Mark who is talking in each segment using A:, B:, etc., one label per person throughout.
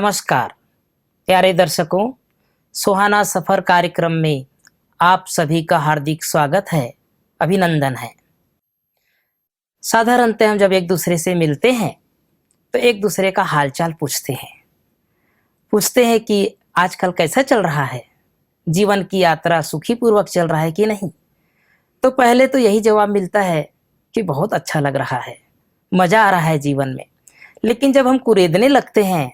A: नमस्कार प्यारे दर्शकों, सुहाना सफर कार्यक्रम में आप सभी का हार्दिक स्वागत है, अभिनंदन है। साधारणतः हम जब एक दूसरे से मिलते हैं तो एक दूसरे का हालचाल पूछते हैं कि आजकल कैसा चल रहा है, जीवन की यात्रा सुखी पूर्वक चल रहा है कि नहीं। तो पहले तो यही जवाब मिलता है कि बहुत अच्छा लग रहा है, मजा आ रहा है जीवन में। लेकिन जब हम कुरेदने लगते हैं,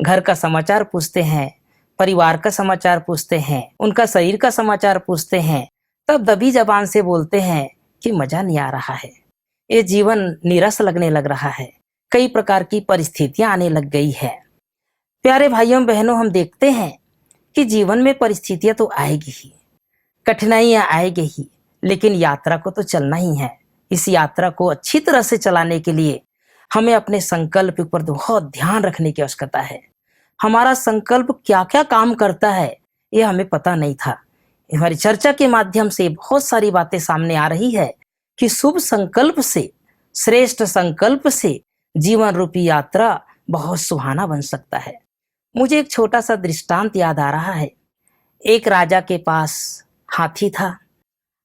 A: घर का समाचार पूछते हैं, परिवार का समाचार पूछते हैं, उनका शरीर का समाचार पूछते हैं, तब दबी जबान से बोलते हैं कि मजा नहीं आ रहा है, ये जीवन नीरस लगने लग रहा है, कई प्रकार की परिस्थितियां आने लग गई है। प्यारे भाइयों बहनों, हम देखते हैं कि जीवन में परिस्थितियां तो आएगी ही, कठिनाइयां आएगी ही, लेकिन यात्रा को तो चलना ही है। इस यात्रा को अच्छी तरह से चलाने के लिए हमें अपने संकल्प पर बहुत ध्यान रखने की आवश्यकता है। हमारा संकल्प क्या क्या काम करता है ये हमें पता नहीं था। हमारी चर्चा के माध्यम से बहुत सारी बातें सामने आ रही है कि शुभ संकल्प से, श्रेष्ठ संकल्प से जीवन रूपी यात्रा बहुत सुहाना बन सकता है। मुझे एक छोटा सा दृष्टांत याद आ रहा है। एक राजा के पास हाथी था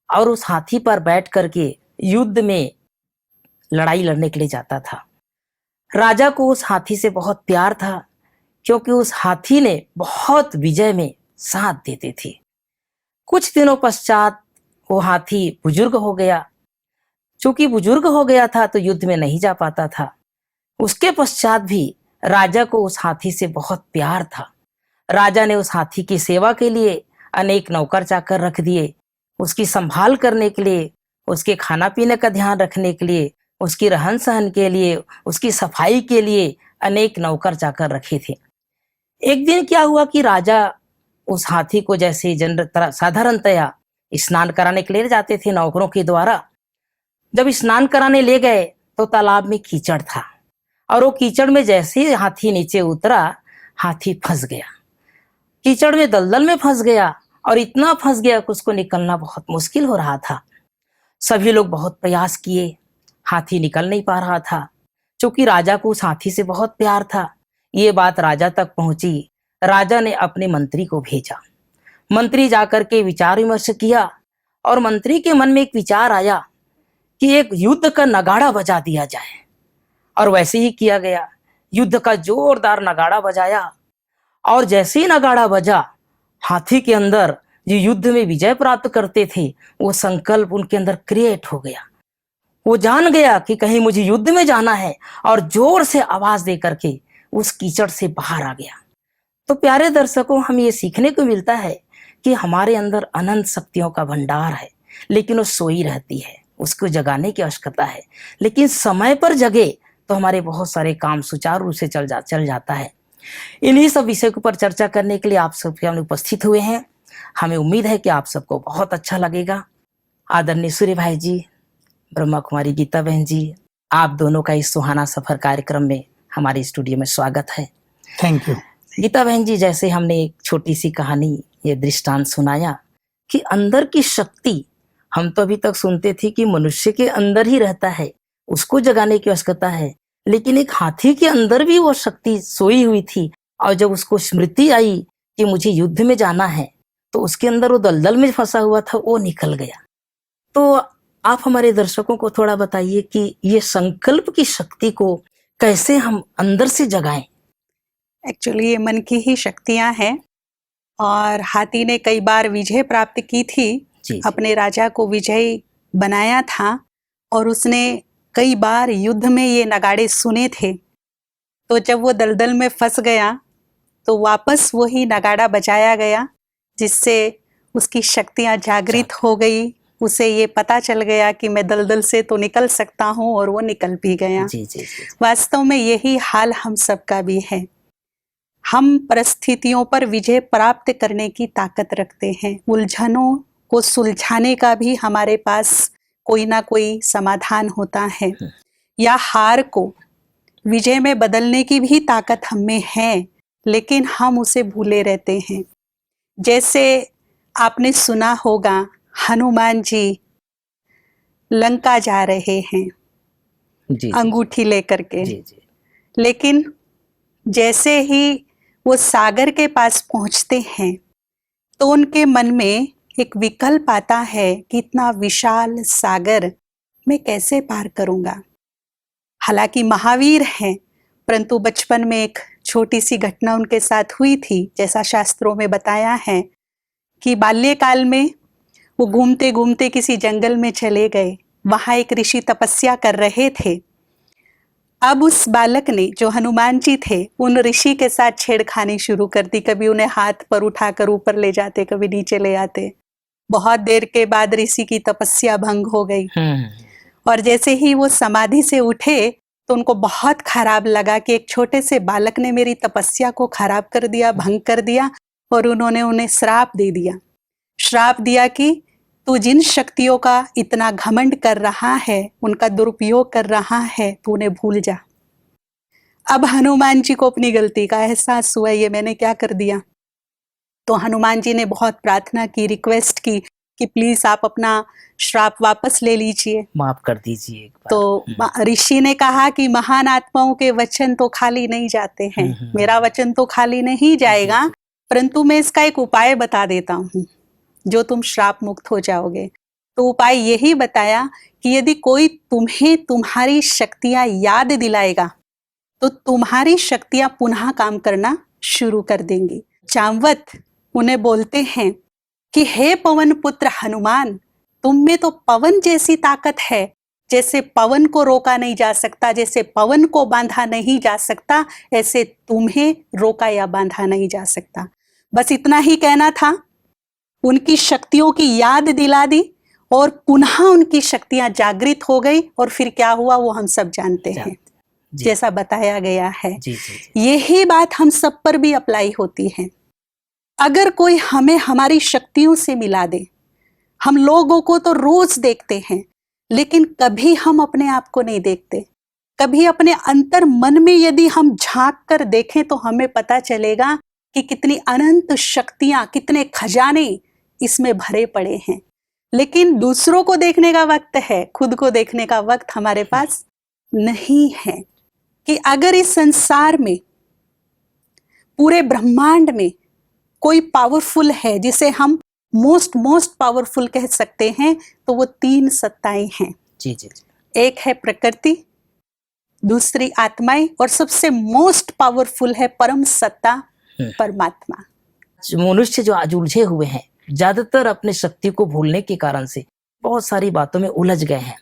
A: और उस हाथी पर बैठ करके युद्ध में लड़ाई लड़ने के लिए जाता था। राजा को उस हाथी से बहुत प्यार था, क्योंकि उस हाथी ने बहुत विजय में साथ देते थे। कुछ दिनों पश्चात वो हाथी बुजुर्ग हो गया। चूंकि बुजुर्ग हो गया था तो युद्ध में नहीं जा पाता था। उसके पश्चात भी राजा को उस हाथी से बहुत प्यार था। राजा ने उस हाथी की सेवा के लिए अनेक नौकर चाकर रख दिए, उसकी संभाल करने के लिए, उसके खाना पीने का ध्यान रखने के लिए, उसकी रहन सहन के लिए, उसकी सफाई के लिए अनेक नौकर चाकर रखे थे। एक दिन क्या हुआ कि राजा उस हाथी को जैसे साधारणतया स्नान कराने के लिए जाते थे नौकरों के द्वारा। जब स्नान कराने ले गए तो तालाब में कीचड़ था, और वो कीचड़ में जैसे ही हाथी नीचे उतरा, हाथी फंस गया, कीचड़ में दलदल में फंस गया, और इतना फंस गया कि उसको निकलना बहुत मुश्किल हो रहा था। सभी लोग बहुत प्रयास किए, हाथी निकल नहीं पा रहा था। क्योंकि राजा को उस हाथी से बहुत प्यार था। ये बात राजा तक पहुंची। राजा ने अपने मंत्री को भेजा। मंत्री जाकर के विचार विमर्श किया, और मंत्री के मन में एक विचार आया कि एक युद्ध का नगाड़ा बजा दिया जाए। और वैसे ही किया गया। युद्ध का जोरदार नगाड़ा बजाया, और जैसे ही नगाड़ा बजा, हाथी के अंदर जो युद्ध में विजय प्राप्त करते थे वो संकल्प उनके अंदर क्रिएट हो गया। वो जान गया कि कहीं मुझे युद्ध में जाना है, और जोर से आवाज दे करके उस कीचड़ से बाहर आ गया। तो प्यारे दर्शकों, हम ये सीखने को मिलता है कि हमारे अंदर अनंत शक्तियों का भंडार है, लेकिन वो सोई रहती है, उसको जगाने की आवश्यकता है। लेकिन समय पर जगे तो हमारे बहुत सारे काम सुचारू रूप से चल जाता है। इन्हीं सब विषय के ऊपर चर्चा करने के लिए आप सबके सामने उपस्थित हुए हैं। हमें उम्मीद है कि आप सबको बहुत अच्छा लगेगा। आदरणीय सूर्य भाई जी, ब्रह्मा कुमारी गीता बहन जी, आप दोनों का इस सुहाना सफर कार्यक्रम में हमारे स्टूडियो में स्वागत है।
B: Thank you.
A: गीता बहन जी, जैसे हमने एक छोटी सी कहानी, ये दृष्टांत सुनाया कि अंदर की शक्ति, हम तो अभी तक सुनते थे कि मनुष्य के अंदर ही रहता है, उसको जगाने की आवश्यकता है। लेकिन एक हाथी के अंदर भी वो शक्ति सोई हुई थी, और जब उसको स्मृति आई कि मुझे युद्ध में जाना है, तो उसके अंदर वो दलदल में फंसा हुआ था, वो निकल गया। तो आप हमारे दर्शकों को थोड़ा बताइए कि ये संकल्प की शक्ति को कैसे हम अंदर से जगाएं।
B: एक्चुअली ये मन की ही शक्तियां हैं, और हाथी ने कई बार विजय प्राप्त की थी,
A: जी।
B: अपने राजा को विजयी बनाया था, और उसने कई बार युद्ध में ये नगाड़े सुने थे। तो जब वो दलदल में फंस गया तो वापस वही नगाड़ा बजाया गया, जिससे उसकी शक्तियां जागृत हो गई। उसे ये पता चल गया कि मैं दलदल से तो निकल सकता हूँ, और वो निकल भी गया।
A: जी, जी, जी।
B: वास्तव में यही हाल हम सबका भी है। हम परिस्थितियों पर विजय प्राप्त करने की ताकत रखते हैं। उलझनों को सुलझाने का भी हमारे पास कोई ना कोई समाधान होता है, या हार को विजय में बदलने की भी ताकत हम में है, लेकिन हम उसे भूले रहते हैं। जैसे आपने सुना होगा, हनुमान जी लंका जा रहे हैं
A: जी,
B: अंगूठी लेकर के।
A: जी, जी।
B: लेकिन जैसे ही वो सागर के पास पहुंचते हैं तो उनके मन में एक विकल्प आता है कि इतना विशाल सागर मैं कैसे पार करूंगा। हालांकि महावीर हैं, परंतु बचपन में एक छोटी सी घटना उनके साथ हुई थी, जैसा शास्त्रों में बताया है कि बाल्यकाल में वो घूमते घूमते किसी जंगल में चले गए। वहां एक ऋषि तपस्या कर रहे थे। अब उस बालक ने, जो हनुमान जी थे, उन ऋषि के साथ छेड़खानी शुरू कर दी। कभी उन्हें हाथ पर उठाकर ऊपर ले जाते, कभी नीचे ले आते। बहुत देर के बाद ऋषि की तपस्या भंग हो गई और जैसे ही वो समाधि से उठे तो उनको बहुत खराब लगा कि एक छोटे से बालक ने मेरी तपस्या को खराब कर दिया, भंग कर दिया। और उन्होंने उन्हें श्राप दे दिया। श्राप दिया कि तू जिन शक्तियों का इतना घमंड कर रहा है, उनका दुरुपयोग कर रहा है, तू उन्हें भूल जा। अब हनुमान जी को अपनी गलती का एहसास हुआ, ये मैंने क्या कर दिया। तो हनुमान जी ने बहुत प्रार्थना की, रिक्वेस्ट की कि प्लीज आप अपना श्राप वापस ले लीजिए,
A: माफ कर दीजिए एक बार।
B: तो ऋषि ने कहा कि महान आत्माओं के वचन तो खाली नहीं जाते हैं, मेरा वचन तो खाली नहीं जाएगा, परंतु मैं इसका एक उपाय बता देता हूँ जो तुम श्राप मुक्त हो जाओगे। तो उपाय यही बताया कि यदि कोई तुम्हें तुम्हारी शक्तियां याद दिलाएगा तो तुम्हारी शक्तियां पुनः काम करना शुरू कर देंगी। जामवत उन्हें बोलते हैं कि हे पवन पुत्र हनुमान, तुम में तो पवन जैसी ताकत है। जैसे पवन को रोका नहीं जा सकता, जैसे पवन को बांधा नहीं जा सकता, ऐसे तुम्हें रोका या बांधा नहीं जा सकता। बस इतना ही कहना था। उनकी शक्तियों की याद दिला दी और पुनः उनकी शक्तियां जागृत हो गई। और फिर क्या हुआ वो हम सब जानते हैं, जैसा बताया गया है। यही बात हम सब पर भी अप्लाई होती है। अगर कोई हमें हमारी शक्तियों से मिला दे, हम लोगों को तो रोज देखते हैं, लेकिन कभी हम अपने आप को नहीं देखते। कभी अपने अंतर मन में यदि हम झांक कर देखें तो हमें पता चलेगा कि कितनी अनंत शक्तियां, कितने खजाने इसमें भरे पड़े हैं। लेकिन दूसरों को देखने का वक्त है, खुद को देखने का वक्त हमारे पास नहीं है। कि अगर इस संसार में, पूरे ब्रह्मांड में कोई पावरफुल है जिसे हम मोस्ट पावरफुल कह सकते हैं, तो वो 3 सत्ताएं हैं।
A: जी।
B: एक है प्रकृति, दूसरी आत्माएं, और सबसे मोस्ट पावरफुल है परम सत्ता परमात्मा।
A: मनुष्य जो आज उलझे हुए हैं, ज्यादातर अपने शक्ति को भूलने के कारण से बहुत सारी बातों में उलझ गए हैं।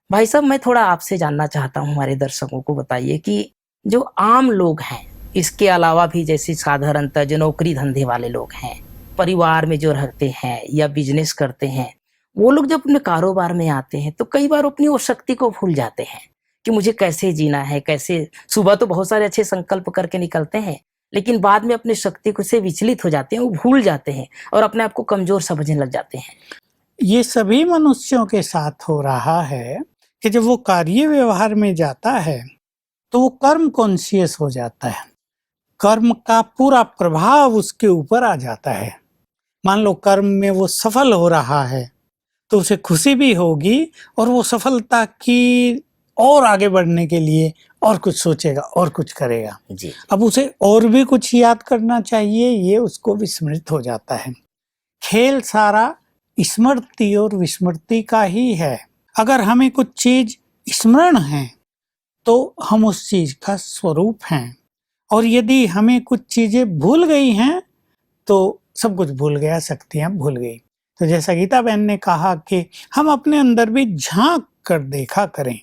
A: भाई साहब, मैं थोड़ा आपसे जानना चाहता हूँ, हमारे दर्शकों को बताइए कि जो आम लोग हैं, इसके अलावा भी जैसे साधारणतः जो नौकरी धंधे वाले लोग हैं, परिवार में जो रहते हैं या बिजनेस करते हैं, वो लोग जब अपने कारोबार में आते हैं तो कई बार अपनी वो शक्ति को भूल जाते हैं कि मुझे कैसे जीना है, कैसे। सुबह तो बहुत सारे अच्छे संकल्प करके निकलते हैं, लेकिन बाद में अपनी शक्ति को से विचलित हो जाते हैं, वो भूल जाते हैं और अपने आप को कमजोर समझने लग जाते हैं।
C: ये सभी मनुष्यों के साथ हो रहा है कि जब वो कार्य व्यवहार में जाता है तो वो कर्म कॉन्शियस हो जाता है। कर्म का पूरा प्रभाव उसके ऊपर आ जाता है। मान लो कर्म में वो सफल हो रहा है तो उसे खुशी भी होगी और वो सफलता की और आगे बढ़ने के लिए और कुछ सोचेगा और कुछ करेगा
A: जी।
C: अब उसे और भी कुछ याद करना चाहिए, ये उसको विस्मृत हो जाता है। खेल सारा स्मृति और विस्मृति का ही है। अगर हमें कुछ चीज स्मरण है तो हम उस चीज का स्वरूप हैं, और यदि हमें कुछ चीजें भूल गई हैं तो सब कुछ भूल गया, शक्तियां भूल गई। तो जैसा गीता बहन ने कहा कि हम अपने अंदर भी झांक कर देखा करें।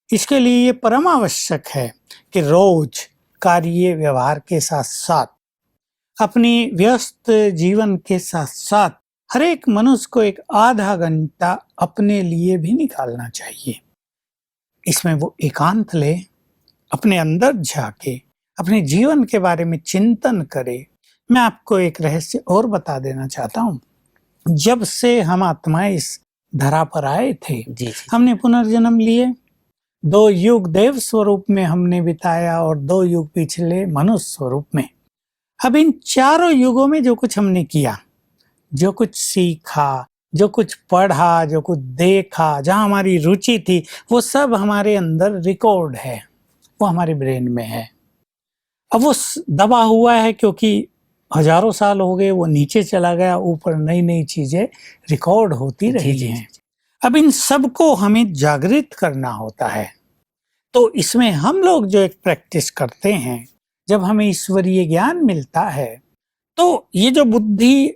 C: इसके लिए ये परम आवश्यक है कि रोज कार्य व्यवहार के साथ साथ, अपनी व्यस्त जीवन के साथ साथ, हर एक मनुष्य को एक आधा घंटा अपने लिए भी निकालना चाहिए। इसमें वो एकांत ले, अपने अंदर झाके, अपने जीवन के बारे में चिंतन करे। मैं आपको एक रहस्य और बता देना चाहता हूँ। जब से हम आत्माएं इस धरा पर आए थे, हमने पुनर्जन्म लिए। 2 युग देव स्वरूप में हमने बिताया और 2 युग पिछले मनुष्य स्वरूप में। अब इन चारों युगों में जो कुछ हमने किया, जो कुछ सीखा, जो कुछ पढ़ा, जो कुछ देखा, जहाँ हमारी रुचि थी, वो सब हमारे अंदर रिकॉर्ड है, वो हमारे ब्रेन में है। अब वो दबा हुआ है क्योंकि हजारों साल हो गए, वो नीचे चला गया, ऊपर नई नई चीजें रिकॉर्ड होती रही हैं। अब इन सबको हमें जागृत करना होता है। तो इसमें हम लोग जो एक प्रैक्टिस करते हैं, जब हमें ईश्वरीय ज्ञान मिलता है, तो ये जो बुद्धि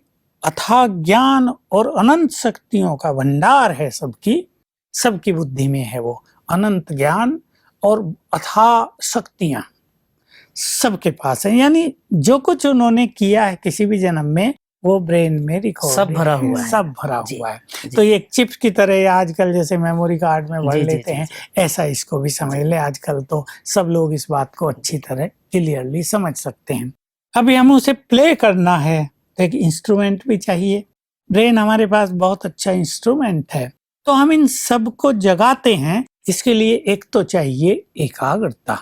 C: अथाह ज्ञान और अनंत शक्तियों का भंडार है, सबकी बुद्धि में है वो अनंत ज्ञान और अथाह शक्तियां सबके पास है। यानी जो कुछ उन्होंने किया है किसी भी जन्म में, वो ब्रेन में रिकॉर्ड
A: सब भरा हुआ है,
C: सब भरा हुआ है। तो ये एक चिप की तरह आजकल जैसे मेमोरी कार्ड में भर लेते हैं, ऐसा इसको भी समझ ले। आजकल तो सब लोग इस बात को अच्छी तरह क्लियरली समझ सकते हैं। अभी हमें उसे प्ले करना है तो एक इंस्ट्रूमेंट भी चाहिए। ब्रेन हमारे पास बहुत अच्छा इंस्ट्रूमेंट है। तो हम इन सब को जगाते हैं, इसके लिए एक तो चाहिए एकाग्रता।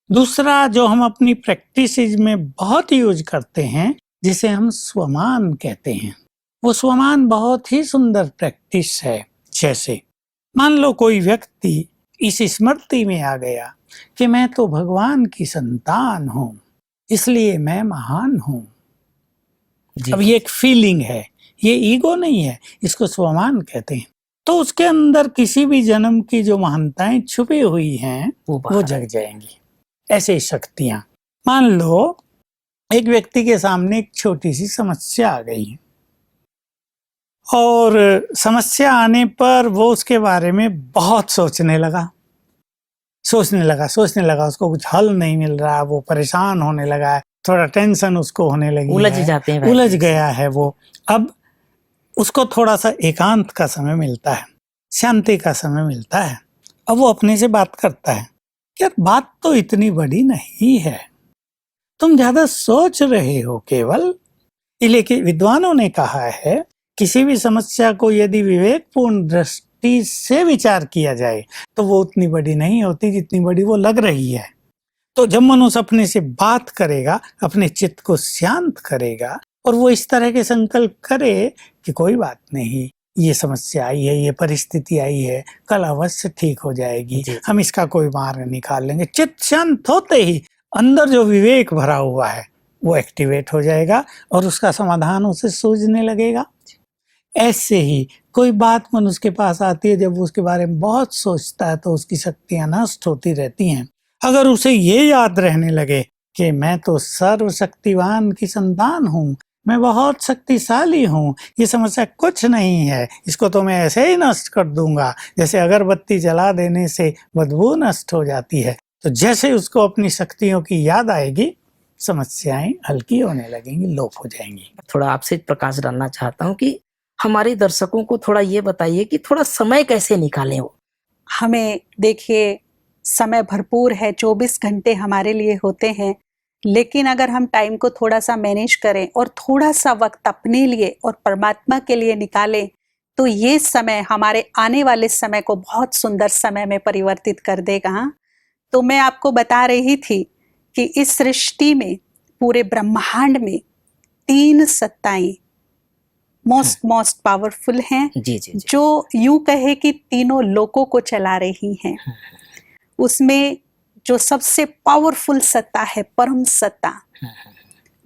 C: दूसरा जो हम अपनी प्रैक्टिस में बहुत यूज करते हैं, जिसे हम स्वमान कहते हैं, वो स्वमान बहुत ही सुंदर प्रैक्टिस है। जैसे मान लो कोई व्यक्ति इस स्मृति में आ गया कि मैं तो भगवान की संतान हूं, इसलिए मैं महान हूं। अब ये एक फीलिंग है, ये ईगो नहीं है, इसको स्वमान कहते हैं। तो उसके अंदर किसी भी जन्म की जो महानताएं छुपी हुई हैं वो जग जाएंगी। ऐसे शक्तियां, मान लो एक व्यक्ति के सामने एक छोटी सी समस्या आ गई है, और समस्या आने पर वो उसके बारे में बहुत सोचने लगा, उसको कुछ हल नहीं मिल रहा, वो परेशान होने लगा है, थोड़ा टेंशन उसको होने लगी, उलझ गया है वो। अब उसको थोड़ा सा एकांत का समय मिलता है, शांति का समय मिलता है। अब वो अपने से बात करता है, यार बात तो इतनी बड़ी नहीं है, तुम ज्यादा सोच रहे हो केवल। लेकिन विद्वानों ने कहा है, किसी भी समस्या को यदि विवेकपूर्ण दृष्टि से विचार किया जाए तो वो उतनी बड़ी नहीं होती जितनी बड़ी वो लग रही है। तो जब मनुष्य अपने से बात करेगा, अपने चित्त को शांत करेगा, और वो इस तरह के संकल्प करे कि कोई बात नहीं, ये समस्या आई है, ये परिस्थिति आई है, कल अवश्य ठीक हो जाएगी, हम इसका कोई मार्ग निकाल लेंगे। चित्त शांत होते ही अंदर जो विवेक भरा हुआ है वो एक्टिवेट हो जाएगा और उसका समाधान उसे सूझने लगेगा। ऐसे ही कोई बात मनुष्य के पास आती है, जब वो उसके बारे में बहुत सोचता है तो उसकी शक्तियां नष्ट होती रहती हैं। अगर उसे ये याद रहने लगे कि मैं तो सर्वशक्तिवान की संतान हूँ, मैं बहुत शक्तिशाली हूँ, ये समस्या कुछ नहीं है, इसको तो मैं ऐसे ही नष्ट कर दूंगा, जैसे अगरबत्ती जला देने से बदबू नष्ट हो जाती है। तो जैसे उसको अपनी शक्तियों की याद आएगी, समस्याएं हल्की होने लगेंगी, लोप हो जाएंगी।
A: थोड़ा आपसे प्रकाश डालना चाहता हूँ कि हमारे दर्शकों को थोड़ा ये बताइए कि थोड़ा समय कैसे निकालें वो।
B: हमें देखिए, समय भरपूर है, 24 घंटे हमारे लिए होते हैं, लेकिन अगर हम टाइम को थोड़ा सा मैनेज करें और थोड़ा सा वक्त अपने लिए और परमात्मा के लिए निकालें, तो ये समय हमारे आने वाले समय को बहुत सुंदर समय में परिवर्तित कर देगा। तो मैं आपको बता रही थी कि इस सृष्टि में, पूरे ब्रह्मांड में 3 सत्ताएं मोस्ट पावरफुल हैं, जो यूं कहे कि तीनों लोकों को चला रही हैं। उसमें जो सबसे पावरफुल सत्ता है, परम सत्ता,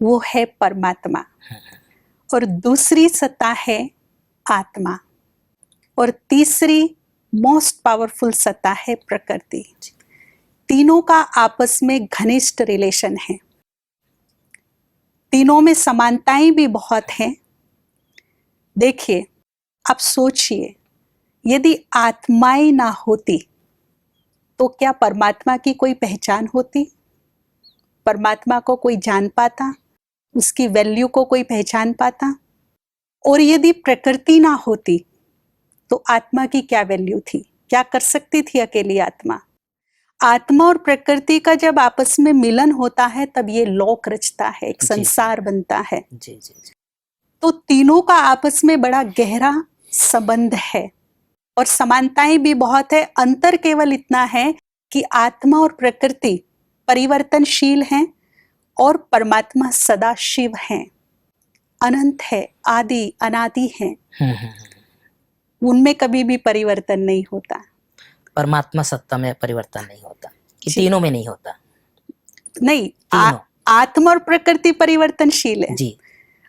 B: वो है परमात्मा, और दूसरी सत्ता है आत्मा, और तीसरी मोस्ट पावरफुल सत्ता है प्रकृति। तीनों का आपस में घनिष्ठ रिलेशन है, तीनों में समानताएं भी बहुत हैं। देखिए, आप सोचिए, यदि आत्माएं ना होती तो क्या परमात्मा की कोई पहचान होती? परमात्मा को कोई जान पाता? उसकी वैल्यू को कोई पहचान पाता? और यदि प्रकृति ना होती तो आत्मा की क्या वैल्यू थी? क्या कर सकती थी अकेली आत्मा? आत्मा और प्रकृति का जब आपस में मिलन होता है, तब ये लोक रचता है, एक संसार बनता है। तो तीनों का आपस में बड़ा गहरा संबंध है और समानताएं भी बहुत है। अंतर केवल इतना है कि आत्मा और प्रकृति परिवर्तनशील हैं और परमात्मा सदा शिव हैं, अनंत है, आदि अनादि हैं। उनमें कभी भी परिवर्तन नहीं होता।
A: परमात्मा सत्ता में परिवर्तन नहीं होता, कि तीनों में नहीं होता।
B: नहीं,
A: तीनों।
B: आत्मा और प्रकृति परिवर्तनशील है।
A: जी।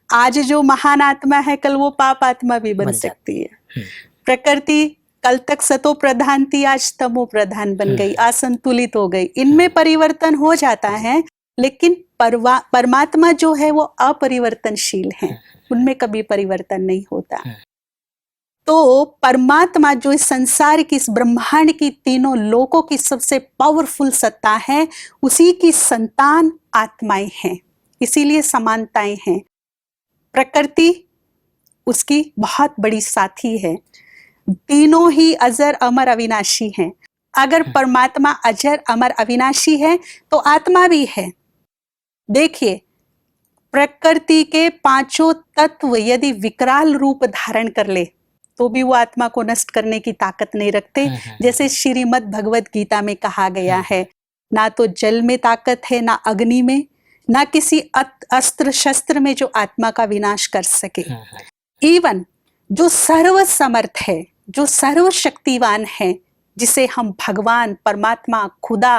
B: आज जो महान आत्मा है कल वो पाप आत्मा भी बन
A: बन जाती
B: सकती है। प्रकृति कल तक सतो प्रधान थी, आज तमो प्रधान बन गई, असंतुलित हो गई। इनमें परिवर्तन हो जाता है, लेकिन परमात्मा जो है वो अपरिवर्तनशील है, उनमें कभी परिवर्तन नहीं होता। तो परमात्मा जो इस संसार की, इस ब्रह्मांड की, तीनों लोकों की सबसे पावरफुल सत्ता है, उसी की संतान आत्माएं हैं, इसीलिए समानताएं हैं। प्रकृति उसकी बहुत बड़ी साथी है। तीनों ही अजर अमर अविनाशी हैं। अगर परमात्मा अजर अमर अविनाशी है तो आत्मा भी है। देखिए, प्रकृति के पांचों तत्व यदि विकराल रूप धारण कर ले तो भी वो आत्मा को नष्ट करने की ताकत नहीं रखते। जैसे श्रीमद् भगवत गीता में कहा गया है, ना तो जल में ताकत है, ना अग्नि में, ना किसी अस्त्र शस्त्र में जो आत्मा का विनाश कर सके। इवन जो सर्व समर्थ है, जो सर्वशक्तिवान है, जिसे हम भगवान, परमात्मा, खुदा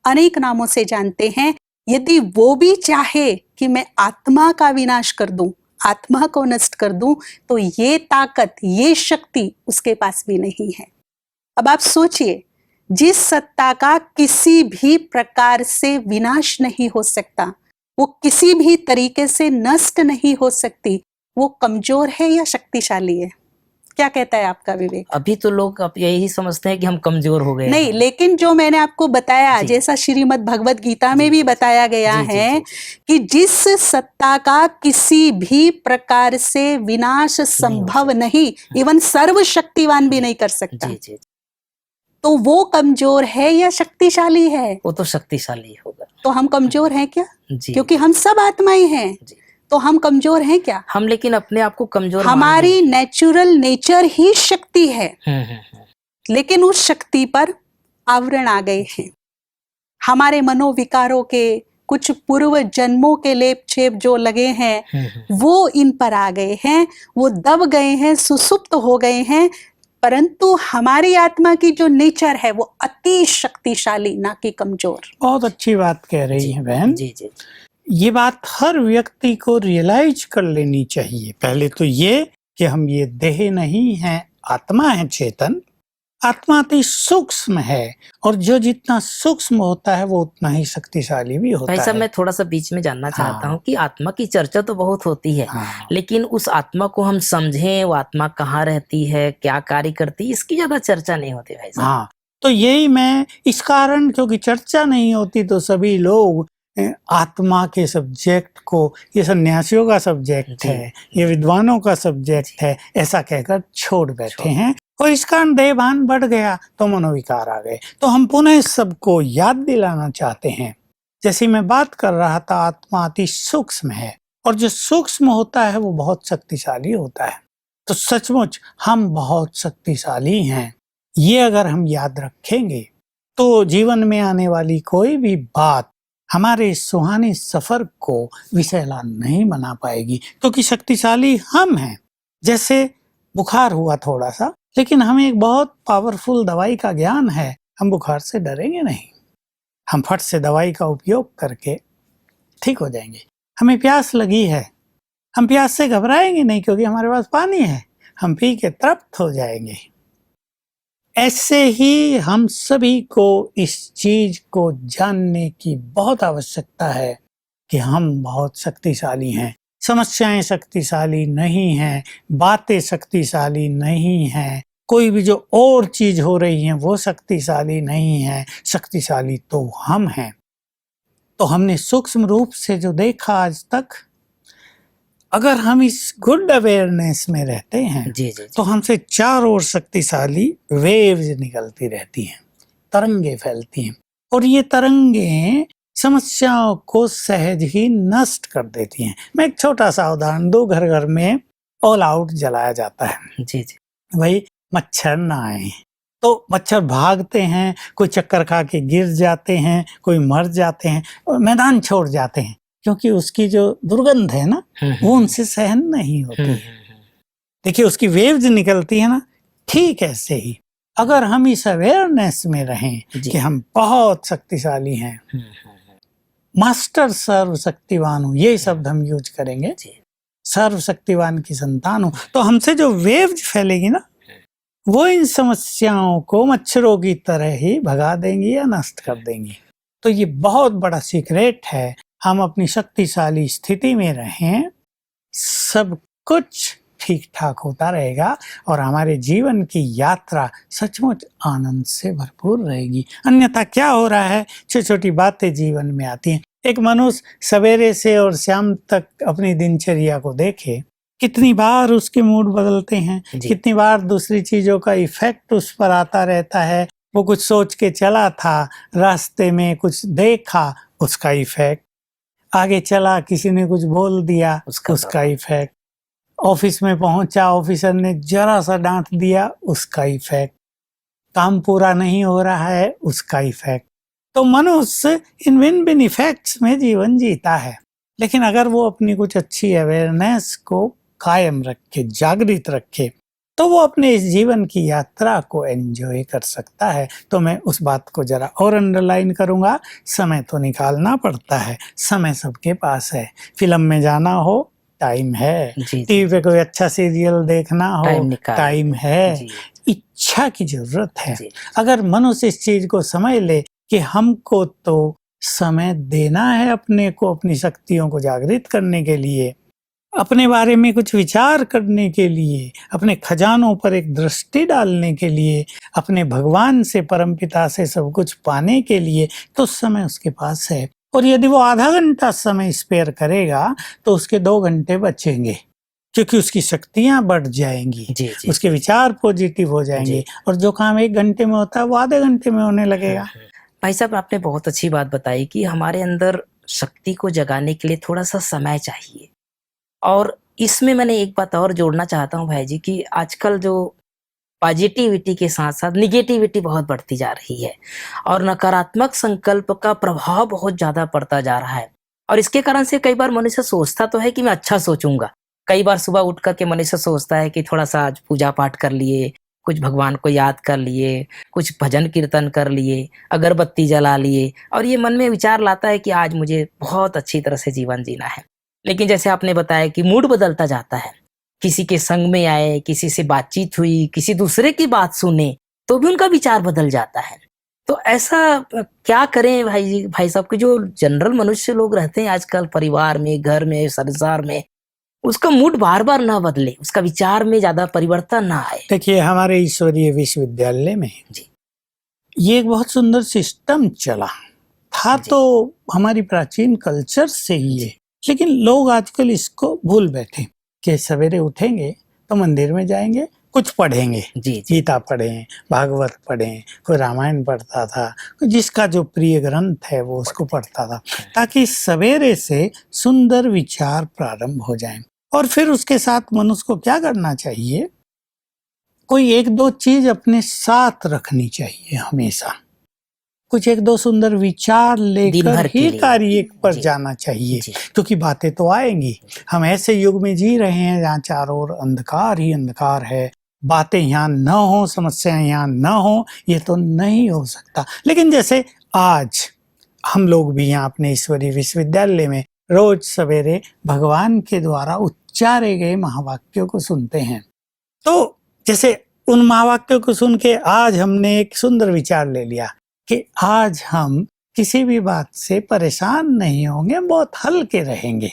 B: अनेक नामों से जानते हैं, यदि वो भी चाहे कि मैं आत्मा का विनाश कर दूं, आत्मा को नष्ट कर दूं, तो ये ताकत, ये शक्ति उसके पास भी नहीं है। अब आप सोचिए, जिस सत्ता का किसी भी प्रकार से विनाश नहीं हो सकता, वो किसी भी तरीके से नष्ट नहीं हो सकती, वो कमजोर है या शक्तिशाली है? क्या कहता है आपका विवेक?
A: अभी तो लोग अब यही समझते हैं कि हम कमजोर हो गए
B: नहीं,
A: हैं।
B: लेकिन जो मैंने आपको बताया,
A: जी।
B: जैसा श्रीमद् भगवत गीता में भी बताया गया
A: जी, जी,
B: है
A: जी,
B: कि जिस सत्ता का किसी भी प्रकार से विनाश संभव नहीं, इवन सर्वशक्तिवान भी नहीं कर सकता,
A: जी जी,
B: तो वो कमजोर है या शक्तिशाली है?
A: वो तो शक्तिशाली होगा।
B: तो हम कमजोर हैं क्या?
A: जी,
B: क्योंकि हम सब आत्माएं हैं,
A: जी।
B: तो हम कमजोर हैं क्या?
A: हम लेकिन अपने आप को कमजोर
B: हमारी नेचुरल नेचर ही शक्ति है, लेकिन उस शक्ति पर आवरण आ गए हैं। हमारे मनोविकारों के कुछ पूर्व जन्मों के लेप छेप जो लगे हैं, वो इन पर आ गए हैं, वो दब गए हैं, सुसुप्त हो गए हैं। परंतु हमारी आत्मा की जो नेचर है वो अति शक्तिशाली, ना कि कमजोर।
C: बहुत अच्छी बात कह रही है बहन।
A: जी जी,
C: ये बात हर व्यक्ति को रियलाइज कर लेनी चाहिए। पहले तो ये कि हम ये देह नहीं हैं, आत्मा है, चेतन। आत्मा अति सूक्ष्म है, और जो जितना सूक्ष्म होता है वो उतना ही शक्तिशाली भी होता
A: भाई साहब,
C: है।
A: मैं थोड़ा सा बीच में जानना चाहता हूँ कि आत्मा की चर्चा तो बहुत होती है, लेकिन उस आत्मा को हम समझें, वो आत्मा कहाँ रहती है, क्या कार्य करती है, इसकी ज्यादा चर्चा नहीं होती भाई साहब।
C: हाँ, तो यही मैं इस कारण, क्योंकि चर्चा नहीं होती तो सभी लोग आत्मा के सब्जेक्ट को, ये सन्यासियों का सब्जेक्ट है, ये विद्वानों का सब्जेक्ट है, ऐसा कहकर छोड़ बैठे हैं, और इस कारण देहभान बढ़ गया तो मनोविकार आ गए। तो हम पुनः सबको याद दिलाना चाहते हैं, जैसे मैं बात कर रहा था, आत्मा अति सूक्ष्म है, और जो सूक्ष्म होता है वो बहुत शक्तिशाली होता है। तो सचमुच हम बहुत शक्तिशाली हैं, ये अगर हम याद रखेंगे तो जीवन में आने वाली कोई भी बात हमारे सुहाने सफर को विषैला नहीं बना पाएगी, क्योंकि शक्तिशाली हम हैं। जैसे बुखार हुआ थोड़ा सा, लेकिन हमें एक बहुत पावरफुल दवाई का ज्ञान है, हम बुखार से डरेंगे नहीं, हम फट से दवाई का उपयोग करके ठीक हो जाएंगे। हमें प्यास लगी है, हम प्यास से घबराएंगे नहीं, क्योंकि हमारे पास पानी है, हम पी के तृप्त हो जाएंगे। ऐसे ही हम सभी को इस चीज को जानने की बहुत आवश्यकता है कि हम बहुत शक्तिशाली हैं। समस्याएं शक्तिशाली नहीं हैं, बातें शक्तिशाली नहीं हैं, कोई भी जो और चीज हो रही है वो शक्तिशाली नहीं है, शक्तिशाली तो हम हैं। तो हमने सूक्ष्म रूप से जो देखा आज तक, अगर हम इस गुड अवेयरनेस में रहते हैं
A: जी, जी,
C: तो हमसे चारों ओर शक्तिशाली वेव्स निकलती रहती हैं, तरंगे फैलती हैं, और ये तरंगे समस्याओं को सहज ही नष्ट कर देती हैं। मैं एक छोटा सा उदाहरण दूं, घर घर में ऑल आउट जलाया जाता है,
A: जी जी,
C: भाई मच्छर ना आए, तो मच्छर भागते हैं, कोई चक्कर खा के गिर जाते हैं, कोई मर जाते हैं और मैदान छोड़ जाते हैं, क्योंकि उसकी जो दुर्गंध है ना वो उनसे सहन नहीं होती है। देखिए उसकी वेव्स निकलती है ना, ठीक ऐसे ही अगर हम इस अवेयरनेस में रहें कि हम बहुत शक्तिशाली हैं, मास्टर सर्वशक्तिवान हूँ, ये शब्द हम यूज करेंगे।
A: जी
C: सर्वशक्तिवान की संतान हूँ, तो हमसे जो वेव्स फैलेगी ना, वो इन समस्याओं को मच्छरों की तरह ही भगा देंगी या नष्ट कर देंगी। तो ये बहुत बड़ा सीक्रेट है। हम अपनी शक्तिशाली स्थिति में रहें, सब कुछ ठीक ठाक होता रहेगा और हमारे जीवन की यात्रा सचमुच आनंद से भरपूर रहेगी। अन्यथा क्या हो रहा है, छोटी छोटी बातें जीवन में आती हैं। एक मनुष्य सवेरे से और शाम तक अपनी दिनचर्या को देखे, कितनी बार उसके मूड बदलते हैं,
A: जी।
C: कितनी बार दूसरी चीजों का इफेक्ट उस पर आता रहता है। वो कुछ सोच के चला था, रास्ते में कुछ देखा, उसका इफेक्ट, आगे चला किसी ने कुछ बोल दिया, उसका इफेक्ट, ऑफिस में पहुंचा, ऑफिसर ने जरा सा डांट दिया, उसका इफेक्ट, काम पूरा नहीं हो रहा है, उसका इफेक्ट। तो मनुष्य इन भिन्न भिन्न इफेक्ट्स में जीवन जीता है। लेकिन अगर वो अपनी कुछ अच्छी अवेयरनेस को कायम रखे, जागृत रखे, तो वो अपने इस जीवन की यात्रा को एंजॉय कर सकता है। तो मैं उस बात को जरा और अंडरलाइन करूंगा, समय तो निकालना पड़ता है, समय सबके पास है। फिल्म में जाना हो, टाइम है।
A: जी
C: टीवी पे कोई अच्छा सीरियल देखना हो, टाइम है।
A: जी
C: इच्छा की जरूरत है।
A: जी
C: अगर मनुष्य इस चीज को समझ ले कि हमको तो समय देना है अपने को, अपनी शक्तियों को जागृत करने के लिए, अपने बारे में कुछ विचार करने के लिए, अपने खजानों पर एक दृष्टि डालने के लिए, अपने भगवान से, परमपिता से सब कुछ पाने के लिए, तो समय उसके पास है। और यदि वो आधा घंटा समय स्पेयर करेगा तो उसके 2 घंटे बचेंगे, क्योंकि उसकी शक्तियां बढ़ जाएंगी,
A: जी जी
C: उसके विचार पॉजिटिव हो जाएंगे, और जो काम 1 घंटे में होता है वो आधे घंटे में होने लगेगा।
A: भाई साहब, आपने बहुत अच्छी बात बताई कि हमारे अंदर शक्ति को जगाने के लिए थोड़ा सा समय चाहिए। और इसमें मैंने एक बात और जोड़ना चाहता हूँ भाई जी, कि आजकल जो पॉजिटिविटी के साथ साथ निगेटिविटी बहुत बढ़ती जा रही है और नकारात्मक संकल्प का प्रभाव बहुत ज़्यादा पड़ता जा रहा है। और इसके कारण से कई बार मनुष्य सोचता तो है कि मैं अच्छा सोचूंगा, कई बार सुबह उठ कर के मनुष्य सोचता है कि थोड़ा सा आज पूजा पाठ कर लिए, कुछ भगवान को याद कर लिए, कुछ भजन कीर्तन कर लिए, अगरबत्ती जला लिए, और ये मन में विचार लाता है कि आज मुझे बहुत अच्छी तरह से जीवन जीना है। लेकिन जैसे आपने बताया कि मूड बदलता जाता है, किसी के संग में आए, किसी से बातचीत हुई, किसी दूसरे की बात सुने, तो भी उनका विचार बदल जाता है। तो ऐसा क्या करें भाई साहब, कि जो जनरल मनुष्य लोग रहते हैं आजकल परिवार में, घर में, संसार में, उसका मूड बार बार ना बदले, उसका विचार में ज्यादा परिवर्तन ना आए।
C: देखिए, हमारे ईश्वरीय विश्वविद्यालय में
A: जी
C: ये एक बहुत सुंदर सिस्टम चला था, तो हमारी प्राचीन कल्चर से ही है। लेकिन लोग आजकल इसको भूल बैठे कि सवेरे उठेंगे तो मंदिर में जाएंगे, कुछ पढ़ेंगे,
A: जी
C: गीता पढ़ें, भागवत पढ़ें, कोई रामायण पढ़ता था, जिसका जो प्रिय ग्रंथ है वो उसको पढ़ता था, ताकि सवेरे से सुंदर विचार प्रारंभ हो जाएं। और फिर उसके साथ मनुष्य को क्या करना चाहिए, कोई 1-2 चीज अपने साथ रखनी चाहिए हमेशा। कुछ 1-2 सुंदर विचार लेकर ही कार्य पर जाना चाहिए, क्योंकि बातें तो आएंगी। हम ऐसे युग में जी रहे हैं जहाँ चारों ओर अंधकार ही अंधकार है। बातें यहाँ न हो, समस्याएं यहाँ न हो, ये तो नहीं हो सकता। लेकिन जैसे आज हम लोग भी यहाँ अपने ईश्वरीय विश्वविद्यालय में रोज सवेरे भगवान के द्वारा उच्चारे गए महावाक्यों को सुनते हैं, तो जैसे उन महावाक्यों को सुन के आज हमने एक सुंदर विचार ले लिया कि आज हम किसी भी बात से परेशान नहीं होंगे, बहुत हल्के रहेंगे।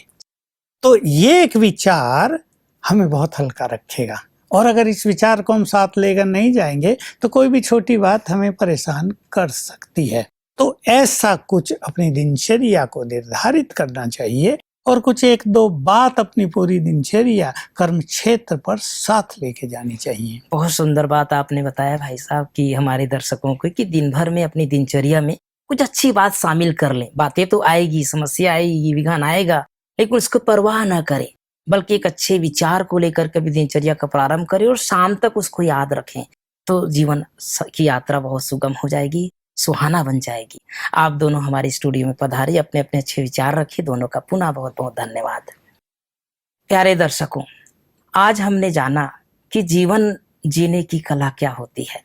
C: तो ये एक विचार हमें बहुत हल्का रखेगा। और अगर इस विचार को हम साथ लेकर नहीं जाएंगे तो कोई भी छोटी बात हमें परेशान कर सकती है। तो ऐसा कुछ अपनी दिनचर्या को निर्धारित करना चाहिए और कुछ 1-2 बात अपनी पूरी दिनचर्या कर्म क्षेत्र पर साथ लेके जानी चाहिए।
A: बहुत सुंदर बात आपने बताया भाई साहब, कि हमारे दर्शकों को कि दिन भर में अपनी दिनचर्या में कुछ अच्छी बात शामिल कर लें। बातें तो आएगी, समस्या आएगी, विघ्न आएगा, लेकिन उसको परवाह ना करें, बल्कि एक अच्छे विचार को लेकर कभी दिनचर्या का प्रारंभ करें और शाम तक उसको याद रखें, तो जीवन की यात्रा बहुत सुगम हो जाएगी, सुहाना बन जाएगी। आप दोनों हमारे स्टूडियो में पधारे, अपने अपने अच्छे विचार रखे, दोनों का पुनः बहुत बहुत धन्यवाद। प्यारे दर्शकों, आज हमने जाना कि जीवन जीने की कला क्या होती है।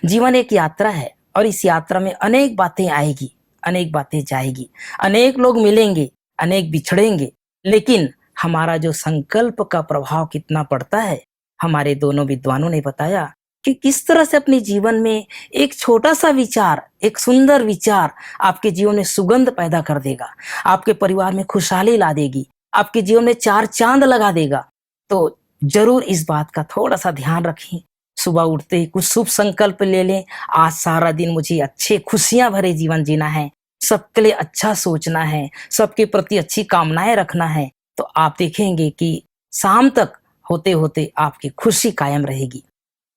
A: जीवन एक यात्रा है और इस यात्रा में अनेक बातें आएगी, अनेक बातें जाएगी, अनेक लोग मिलेंगे, अनेक बिछड़ेंगे, लेकिन हमारा जो संकल्प का प्रभाव कितना पड़ता है, हमारे दोनों विद्वानों ने बताया कि किस तरह से अपने जीवन में एक छोटा सा विचार, एक सुंदर विचार आपके जीवन में सुगंध पैदा कर देगा, आपके परिवार में खुशहाली ला देगी, आपके जीवन में चार चांद लगा देगा। तो जरूर इस बात का थोड़ा सा ध्यान रखें। सुबह उठते ही कुछ शुभ संकल्प ले लें। आज सारा दिन मुझे अच्छे खुशियां भरे जीवन जीना है, सबके लिए अच्छा सोचना है, सबके प्रति अच्छी कामनाएं रखना है। तो आप देखेंगे कि शाम तक होते होते आपकी खुशी कायम रहेगी।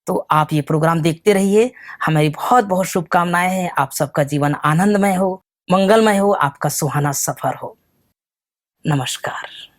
A: तो आप ये प्रोग्राम देखते रहिए। हमारी बहुत बहुत शुभकामनाएं हैं। आप सबका जीवन आनंदमय हो, मंगलमय हो, आपका सुहाना सफर हो। नमस्कार।